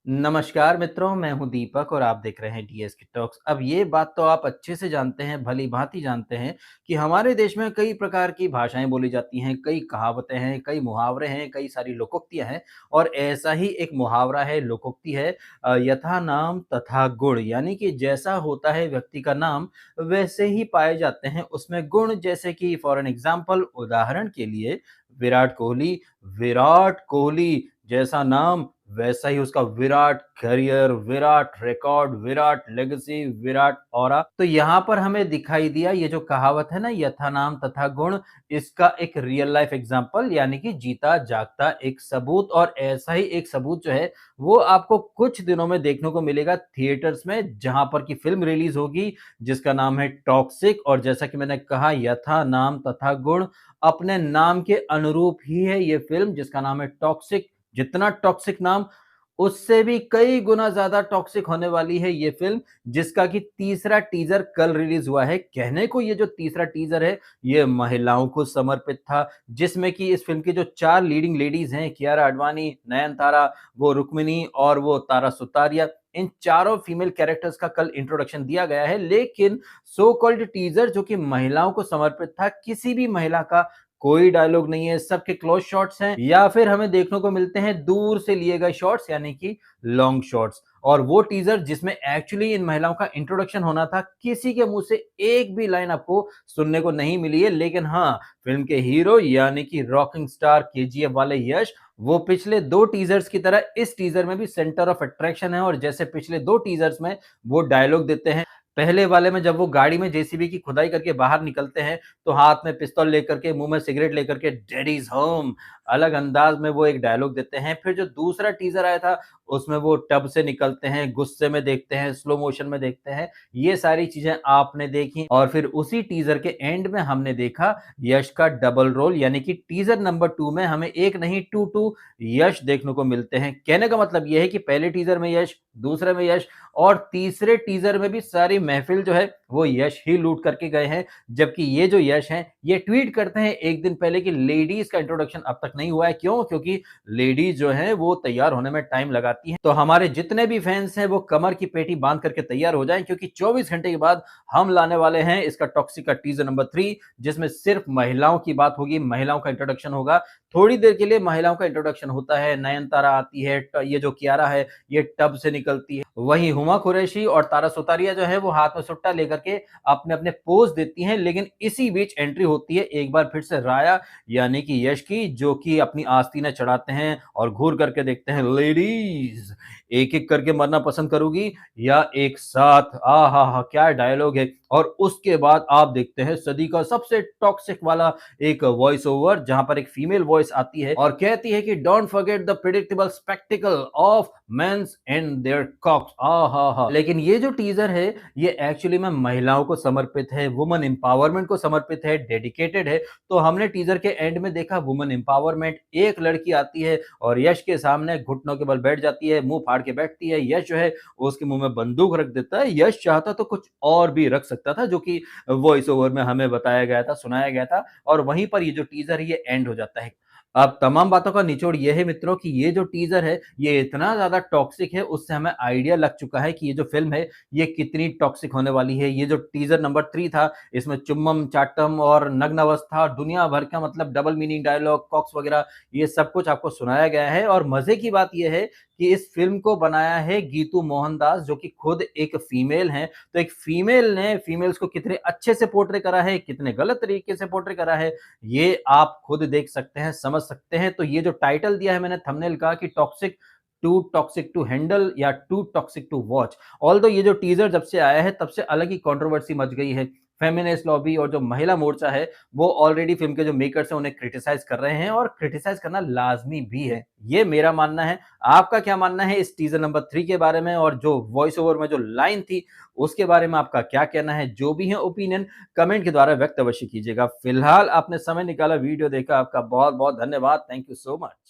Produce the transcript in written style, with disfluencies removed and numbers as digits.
नमस्कार मित्रों, मैं हूं दीपक और आप देख रहे हैं डीएसके टॉक्स। अब ये बात तो आप अच्छे से जानते हैं, भली-भांति जानते हैं कि हमारे देश में कई प्रकार की भाषाएँ बोली जाती हैं, कई कहावतें हैं, कई मुहावरे हैं, कई सारी लोकोक्तियाँ हैं और ऐसा ही एक मुहावरा है, लोकोक्ति है यथा नाम तथा गुण। यानी कि जैसा होता है व्यक्ति का नाम, वैसे ही पाए जाते हैं उसमें गुण। जैसे कि फॉर एन एग्ज़ाम्पल उदाहरण के लिए विराट कोहली जैसा नाम वैसा ही उसका Virat career, Virat record, Virat legacy, Virat aura. तो यहाँ पर हमें दिखाई दिया ये जो कहावत है ना यथा नाम तथा गुण, इसका एक रियल लाइफ एग्जांपल यानी कि जीता जागता एक सबूत। और ऐसा ही एक सबूत जो है वो आपको कुछ दिनों में देखने को मिलेगा थिएटर्स में, जहां पर की फिल्म रिलीज होगी जिसका नाम है टॉक्सिक। और जैसा कि मैंने कहा यथा नाम तथा गुण, अपने नाम के अनुरूप ही है ये फिल्म जिसका नाम है टॉक्सिक। जितना टॉक्सिक नाम, उससे भी कई गुना ज्यादा टॉक्सिक होने वाली है ये फिल्म, जिसका कि तीसरा टीजर कल रिलीज हुआ है। कहने को ये जो तीसरा टीजर है ये महिलाओं को समर्पित था, जिसमें कि इस फिल्म की जो चार लीडिंग लेडीज हैं, कियारा आडवाणी, नयनतारा, वो रुक्मिनी और वो तारा सुतारिया, इन चारों फीमेल कैरेक्टर्स का कल इंट्रोडक्शन दिया गया है। लेकिन सो कॉल्ड टीजर जो कि महिलाओं को समर्पित था, किसी भी महिला का कोई डायलॉग नहीं है, सबके क्लोज शॉट्स हैं या फिर हमें देखने को मिलते हैं दूर से लिए गए शॉट्स यानी कि लॉन्ग शॉट्स। और वो टीजर जिसमें एक्चुअली इन महिलाओं का इंट्रोडक्शन होना था, किसी के मुंह से एक भी लाइन आपको सुनने को नहीं मिली है। लेकिन हाँ, फिल्म के हीरो यानी कि रॉकिंग स्टार केजीएफ वाले यश, वो पिछले दो टीजर्स की तरह इस टीजर में भी सेंटर ऑफ अट्रैक्शन है। और जैसे पिछले दो टीजर्स में वो डायलॉग देते हैं, पहले वाले में जब वो गाड़ी में जेसीबी की खुदाई करके बाहर निकलते हैं तो हाथ में पिस्तौल लेकर के, मुंह में सिगरेट लेकर के, डैडीज होम, अलग अंदाज में वो एक डायलॉग देते हैं। फिर जो दूसरा टीजर आया था उसमें वो टब से निकलते हैं, गुस्से में देखते हैं, स्लो मोशन में देखते हैं। ये सारी चीजें आपने देखी। और फिर उसी टीजर के एंड में हमने देखा यश का डबल रोल, यानी कि टीजर नंबर 2 में हमें एक नहीं टू टू यश देखने को मिलते हैं। कहने का मतलब यह है कि पहले टीजर में यश, दूसरे में यश और तीसरे टीजर में भी सारी महफिल जो है वो यश ही लूट करके गए हैं। जबकि ये जो यश हैं ये ट्वीट करते हैं एक दिन पहले कि लेडीज का इंट्रोडक्शन अब तक नहीं हुआ है। क्यों? क्योंकि लेडीज जो हैं वो तैयार होने में टाइम लगाती हैं। तो हमारे जितने भी फैंस हैं वो कमर की पेटी बांध करके तैयार हो जाएं, क्योंकि 24 घंटे के बाद हम लाने वाले हैं इसका टॉक्सिक का टीजर नंबर 3, जिसमें सिर्फ महिलाओं की बात होगी, महिलाओं का इंट्रोडक्शन होगा। थोड़ी देर के लिए महिलाओं का इंट्रोडक्शन होता है, नयनतारा आती है, ये जो कियारा है ये टब से निकलती है, वहीं हुमा कुरैशी और तारा सुतारिया जो है वो हाथ में सुट्टा लेकर के अपने अपने पोज देती हैं। लेकिन इसी बीच एंट्री होती है एक बार फिर से राया यानी कि यश की, जो कि अपनी आस्तीनें चढ़ाते हैं और घूर करके देखते हैं, लेडीज एक एक करके मरना पसंद करोगी या एक साथ? आ हा हा, क्या डायलॉग है। और उसके बाद आप देखते हैं सदी का सबसे टॉक्सिक वाला एक वॉइस ओवर, जहां पर एक फीमेल वॉइस आती है और कहती है कि don't forget the predictable spectacle of men's and their cocks. आ हा हा। लेकिन ये जो टीजर है ये एक्चुअली में महिलाओं को समर्पित है, वुमन एम्पावरमेंट को समर्पित है, डेडिकेटेड है। तो हमने टीजर के एंड में देखा वुमन एम्पावरमेंट, एक लड़की आती है और यश के सामने घुटनों के बल बैठ जाती है, मुंह फाड़ के बैठती है। यश जो है उसके मुंह में बंदूक रख देता है। यश चाहता तो कुछ और भी रख सकता था, जो कि वॉइस ओवर में हमें बताया गया था, सुनाया गया था। और वहीं पर ये जो टीजर है ये एंड हो जाता है। अब तमाम बातों का निचोड़ ये है मित्रों कि ये जो टीजर है ये इतना ज्यादा टॉक्सिक है, उससे हमें आइडिया लग चुका है कि ये जो फिल्म है ये कितनी टॉक्सिक होने वाली है। ये जो टीजर नंबर 3 था, इसमें चुम्बम चाटम और नग्न अवस्था, दुनिया भर का मतलब डबल मीनिंग डायलॉग, कॉक्स वगैरह, ये सब कुछ आपको सुनाया गया है। और मजे की बात यह है कि इस फिल्म को बनाया है गीतू मोहनदास, जो कि खुद एक फीमेल है। तो एक फीमेल ने फीमेल्स को कितने अच्छे से पोर्ट्रे करा है, कितने गलत तरीके से पोर्ट्रे करा है, ये आप खुद देख सकते हैं, समझ सकते हैं। तो ये जो टाइटल दिया है मैंने थंबनेल का कि टॉक्सिक टू हैंडल या too toxic to watch, although ये जो टीजर जब से आया है तब से अलग ही कंट्रोवर्सी मच गई है। फेमिनिस्ट लॉबी और जो महिला मोर्चा है वो ऑलरेडी फिल्म के जो मेकर्स हैं उन्हें क्रिटिसाइज कर रहे हैं, और क्रिटिसाइज करना लाजमी भी है, ये मेरा मानना है। आपका क्या मानना है इस टीजर नंबर 3 के बारे में, और जो वॉइस ओवर में जो लाइन थी उसके बारे में आपका क्या कहना है? जो भी है ओपिनियन कमेंट के द्वारा व्यक्त अवश्य कीजिएगा। फिलहाल आपने समय निकाला, वीडियो देखा, आपका बहुत बहुत धन्यवाद। Thank you so much.